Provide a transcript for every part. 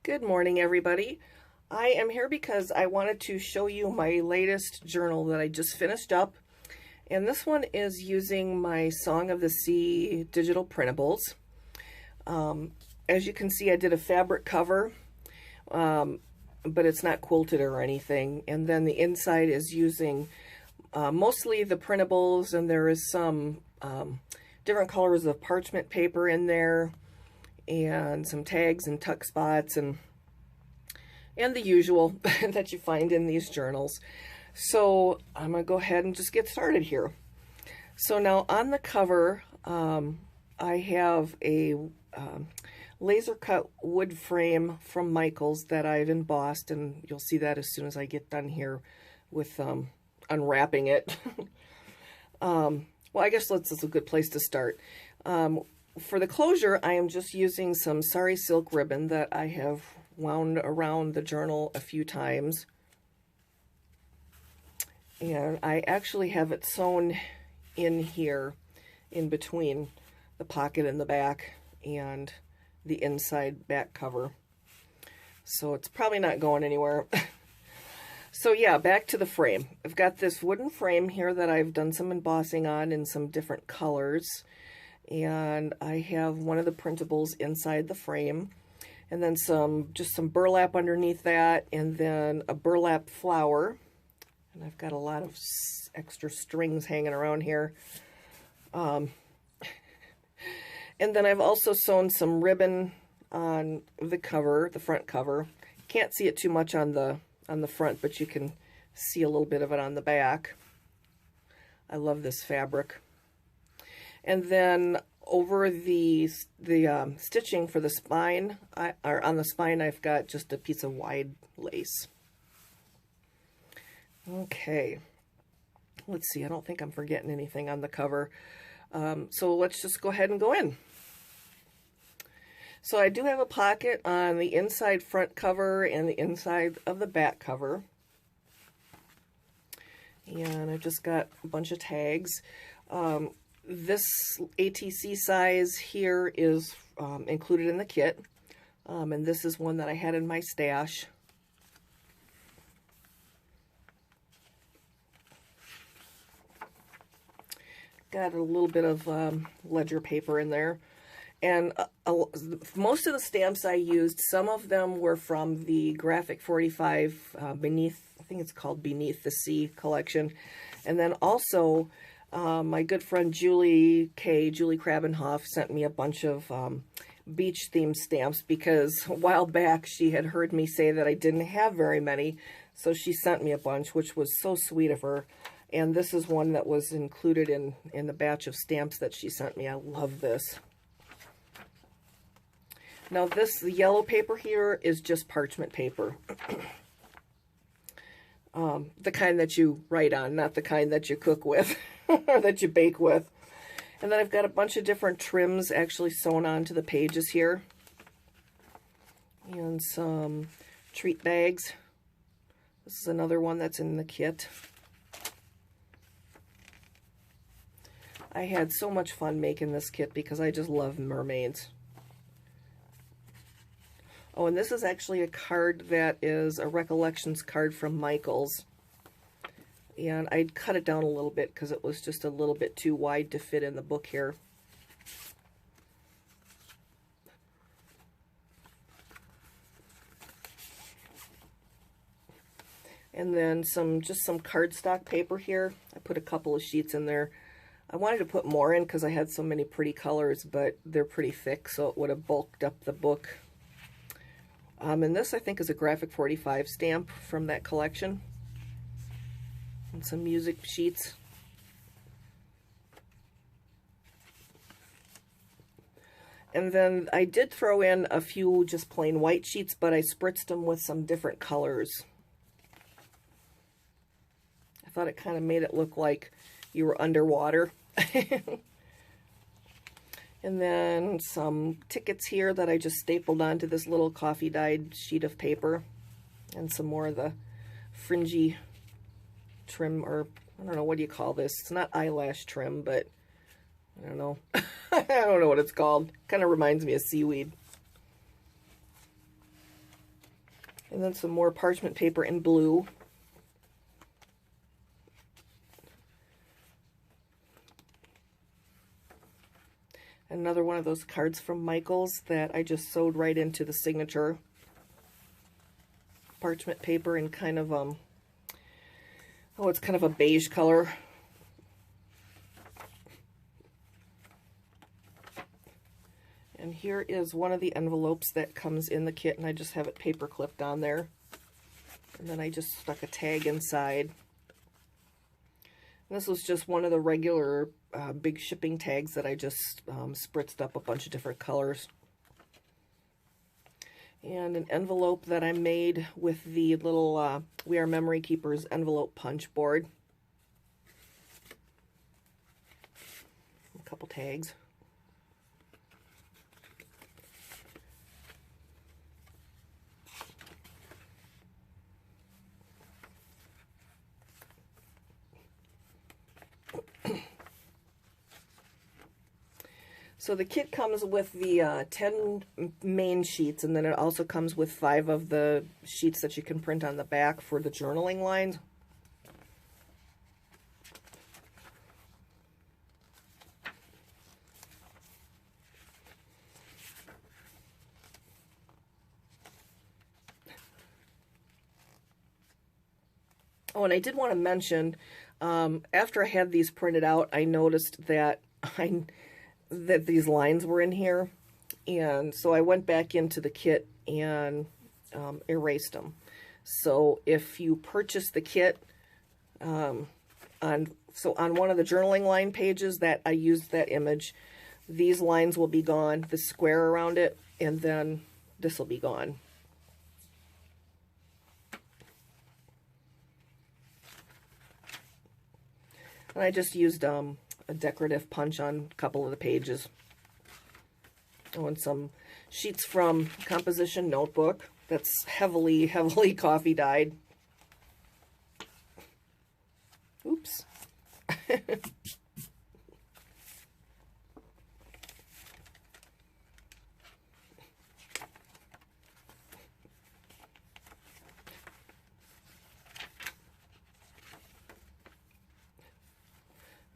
Good morning, everybody. I am here because I wanted to show you my latest journal that I just finished up. And this one is using my Song of the Sea digital printables. As you can see, I did a fabric cover, but it's not quilted or anything. And then the inside is using mostly the printables, and there is some different colors of parchment paper in there, and some tags and tuck spots and the usual that you find in these journals. So I'm going to go ahead and just get started here. So now on the cover, I have a laser cut wood frame from Michaels that I've embossed, and you'll see that as soon as I get done here with unwrapping it. Well, I guess this is a good place to start. For the closure, I am just using some sari silk ribbon that I have wound around the journal a few times. And I actually have it sewn in here in between the pocket in the back and the inside back cover. So it's probably not going anywhere. So yeah, back to the frame. I've got this wooden frame here that I've done some embossing on in some different colors. And I have one of the printables inside the frame, and then just some burlap underneath that, and then a burlap flower. And I've got a lot of extra strings hanging around here. And then I've also sewn some ribbon on the cover, the front cover. Can't see it too much on the front, but you can see a little bit of it on the back. I love this fabric. And then over the stitching for the spine, on the spine, I've got just a piece of wide lace. Okay, let's see. I don't think I'm forgetting anything on the cover. So let's just go ahead and go in. So I do have a pocket on the inside front cover and the inside of the back cover. And I've just got a bunch of tags. This ATC size here is included in the kit, and this is one that I had in my stash. Got a little bit of ledger paper in there, and most of the stamps I used, some of them were from the Graphic 45 I think it's called Beneath the Sea collection, and then also my good friend Julie Krabenhoff sent me a bunch of beach-themed stamps because a while back she had heard me say that I didn't have very many, so she sent me a bunch, which was so sweet of her. And this is one that was included in the batch of stamps that she sent me. I love this. Now the yellow paper here is just parchment paper. The kind that you write on, not the kind that you cook with or that you bake with. And then I've got a bunch of different trims actually sewn onto the pages here. And some treat bags. This is another one that's in the kit. I had so much fun making this kit because I just love mermaids. Oh, and this is actually a card that is a recollections card from Michaels. And I cut it down a little bit because it was just a little bit too wide to fit in the book here. And then just some cardstock paper here. I put a couple of sheets in there. I wanted to put more in because I had so many pretty colors, but they're pretty thick, so it would have bulked up the book. And this, I think, is a Graphic 45 stamp from that collection. And some music sheets. And then I did throw in a few just plain white sheets, but I spritzed them with some different colors. I thought it kind of made it look like you were underwater. And then some tickets here that I just stapled onto this little coffee dyed sheet of paper. And some more of the fringy trim, or I don't know, what do you call this? It's not eyelash trim, but I don't know. I don't know what it's called. Kind of reminds me of seaweed. And then some more parchment paper in blue. Another one of those cards from Michaels that I just sewed right into the signature. Parchment paper in kind of, oh, it's kind of a beige color. And here is one of the envelopes that comes in the kit, and I just have it paper clipped on there. And then I just stuck a tag inside. And this was just one of the regular big shipping tags that I just spritzed up a bunch of different colors. And an envelope that I made with the little We Are Memory Keepers envelope punch board. A couple tags. So the kit comes with the 10 main sheets, and then it also comes with 5 of the sheets that you can print on the back for the journaling lines. Oh, and I did want to mention, after I had these printed out, I noticed that that these lines were in here, and so I went back into the kit and erased them. So if you purchase the kit on one of the journaling line pages that I used that image, these lines will be gone, the square around it, and then this will be gone. And I just used a decorative punch on a couple of the pages. Oh, and some sheets from Composition Notebook that's heavily coffee dyed. Oops.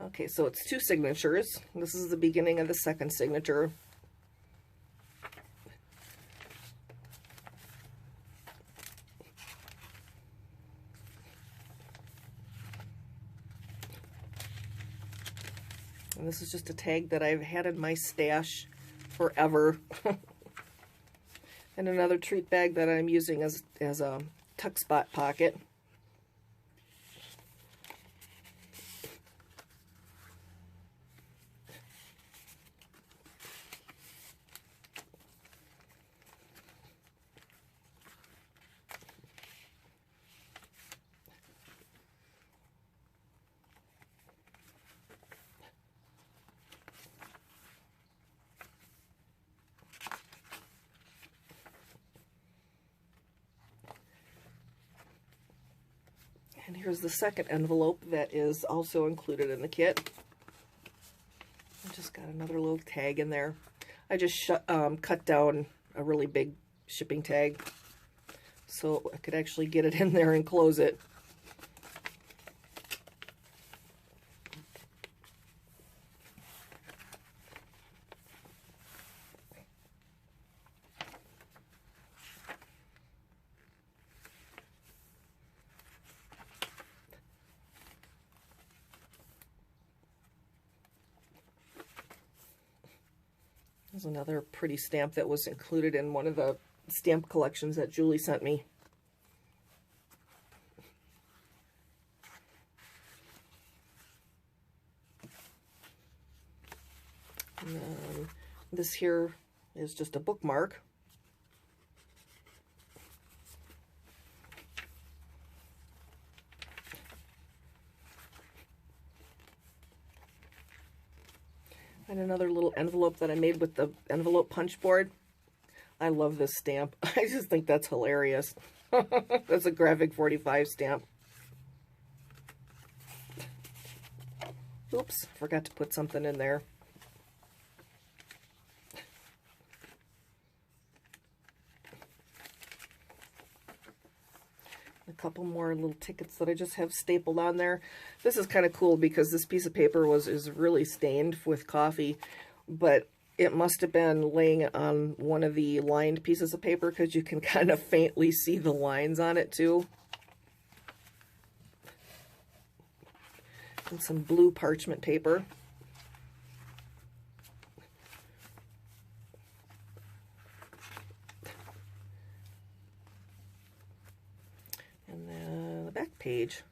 Okay, so it's 2 signatures. This is the beginning of the second signature. And this is just a tag that I've had in my stash forever. And another treat bag that I'm using as a tuck spot pocket. And here's the second envelope that is also included in the kit. I just got another little tag in there. I just cut down a really big shipping tag so I could actually get it in there and close it. There's another pretty stamp that was included in one of the stamp collections that Julie sent me. And then this here is just a bookmark. And another little envelope that I made with the envelope punch board. I love this stamp. I just think that's hilarious. That's a Graphic 45 stamp. Oops, forgot to put something in there. A couple more little tickets that I just have stapled on there. This is kind of cool because this piece of paper is really stained with coffee, but it must have been laying on one of the lined pieces of paper because you can kind of faintly see the lines on it too. And some blue parchment paper. And then the back page.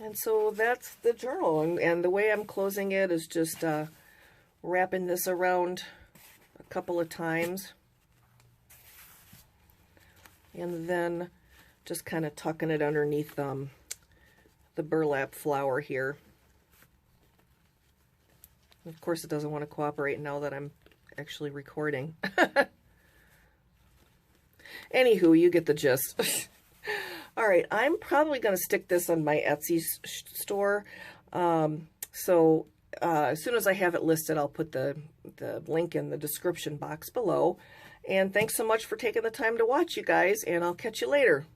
And so that's the journal, and the way I'm closing it is just wrapping this around a couple of times, and then just kind of tucking it underneath the burlap flower here. Of course, it doesn't want to cooperate now that I'm actually recording. Anywho, you get the gist. All right, I'm probably going to stick this on my Etsy store. So as soon as I have it listed, I'll put the link in the description box below. And thanks so much for taking the time to watch, you guys, and I'll catch you later.